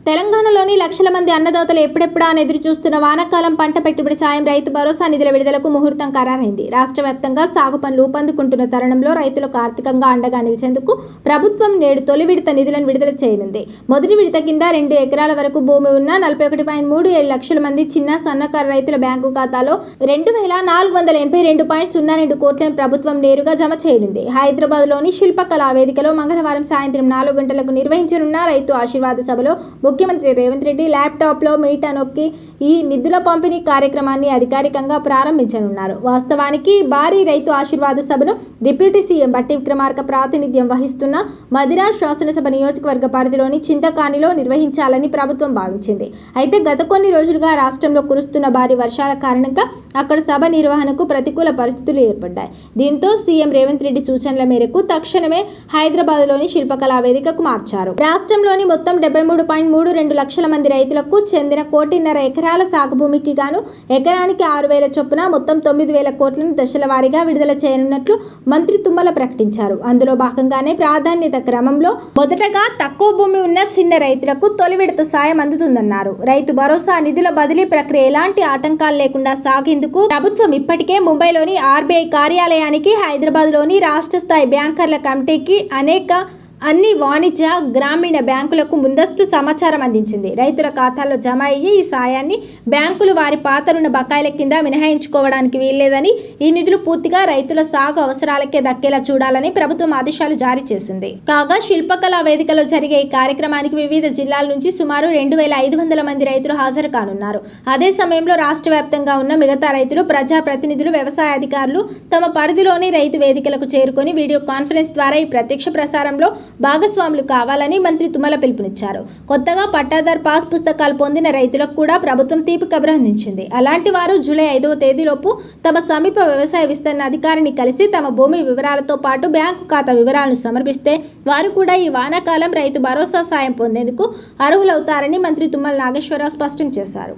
తెలంగాణలోని లక్షల మంది అన్నదాతలు ఎప్పుడెప్పుడా అని ఎదురు చూస్తున్న వానాకాలం పంట పెట్టుబడి సాయం రైతు భరోసా నిధుల విడుదలకు ముహూర్తం ఖరారైంది. రాష్ట్ర వ్యాప్తంగా సాగు పనులు ఊపందుకుంటున్న తరుణంలో రైతులకు ఆర్థికంగా అండగా నిలిచేందుకు ప్రభుత్వం నేడు తొలి విడత నిధులను విడుదల చేయనుంది. మొదటి విడత కింద 2 ఎకరాల వరకు భూమి ఉన్న 41.37 లక్షల మంది చిన్న సన్నకారు రైతుల బ్యాంకు ఖాతాలో 2482.02 కోట్లను ప్రభుత్వం నేరుగా జమ చేయనుంది. హైదరాబాద్లోని శిల్పకళా వేదికలో మంగళవారం సాయంత్రం 4 గంటలకు నిర్వహించనున్న రైతు ఆశీర్వాద సభలో ముఖ్యమంత్రి రేవంత్ రెడ్డి ల్యాప్టాప్లో మీటా నొక్కి ఈ నిధుల పంపిణీ కార్యక్రమాన్ని అధికారికంగా ప్రారంభించనున్నారు. వాస్తవానికి భారీ రైతు ఆశీర్వాద సభను డిప్యూటీ సీఎం బట్టి విక్రమార్క ప్రాతినిధ్యం వహిస్తున్న మదిరా శాసనసభ నియోజకవర్గ పరిధిలోని చింతకానిలో నిర్వహించాలని ప్రభుత్వం భావించింది. అయితే గత కొన్ని రోజులుగా రాష్ట్రంలో కురుస్తున్న భారీ వర్షాల కారణంగా అక్కడ సభ నిర్వహణకు ప్రతికూల పరిస్థితులు ఏర్పడ్డాయి. దీంతో సీఎం రేవంత్ రెడ్డి సూచనల మేరకు తక్షణమే హైదరాబాద్లోని శిల్పకళా వేదికకు మార్చారు. రాష్ట్రంలోని మొత్తం 73.32 లక్షల మంది రైతులకు చెందిన 1.5 ఎకరాల సాగు భూమికి గాను ఎకరానికి 6,000 చొప్పున మొత్తం 9,000 కోట్లను దశల వారీగా విడుదల చేయనున్నట్లు మంత్రి తుమ్మల ప్రకటించారు. అందులో భాగంగానే ప్రాధాన్యత క్రమంలో మొదటగా తక్కువ భూమి ఉన్న చిన్న రైతులకు తొలి విడత సాయం అందుతుందన్నారు. రైతు భరోసా నిధుల బదిలీ ప్రక్రియ ఎలాంటి ఆటంకాలు లేకుండా సాగేందుకు ప్రభుత్వం ఇప్పటికే ముంబైలోని ఆర్బీఐ కార్యాలయానికి, హైదరాబాద్లోని రాష్ట్ర స్థాయి బ్యాంకర్ల కమిటీకి, అన్ని వాణిజ్య గ్రామీణ బ్యాంకులకు ముందస్తు సమాచారం అందించింది. రైతుల ఖాతాల్లో జమ అయ్యే ఈ సాయాన్ని బ్యాంకులు వారి పాత రుణ బకాయిల కింద మినహాయించుకోవడానికి వీల్లేదని, ఈ నిధులు పూర్తిగా రైతుల సాగు అవసరాలకే దక్కేలా చూడాలని ప్రభుత్వం ఆదేశాలు జారీ చేసింది. కాగా శిల్పకళా వేదికలో జరిగే ఈ కార్యక్రమానికి వివిధ జిల్లాల నుంచి సుమారు 2,500 మంది రైతులు హాజరు కానున్నారు. అదే సమయంలో రాష్ట్ర వ్యాప్తంగా ఉన్న మిగతా రైతులు, ప్రజాప్రతినిధులు, వ్యవసాయ అధికారులు తమ పరిధిలోని రైతు వేదికలకు చేరుకొని వీడియో కాన్ఫరెన్స్ ద్వారా ఈ ప్రత్యక్ష ప్రసారంలో భాగస్వాములు కావాలని మంత్రి తుమ్మల పిలుపునిచ్చారు. కొత్తగా పట్టాదార్ పాస్ పుస్తకాలు పొందిన రైతులకు కూడా ప్రభుత్వం తీపి కబురు అందించింది. అలాంటి వారు జూలై 5వ తేదీలోపు తమ సమీప వ్యవసాయ విస్తరణ అధికారిని కలిసి తమ భూమి వివరాలతో పాటు బ్యాంకు ఖాతా వివరాలను సమర్పిస్తే వారు కూడా ఈ వానాకాలం రైతు భరోసా సాయం పొందేందుకు అర్హులవుతారని మంత్రి తుమ్మల నాగేశ్వరరావు స్పష్టం చేశారు.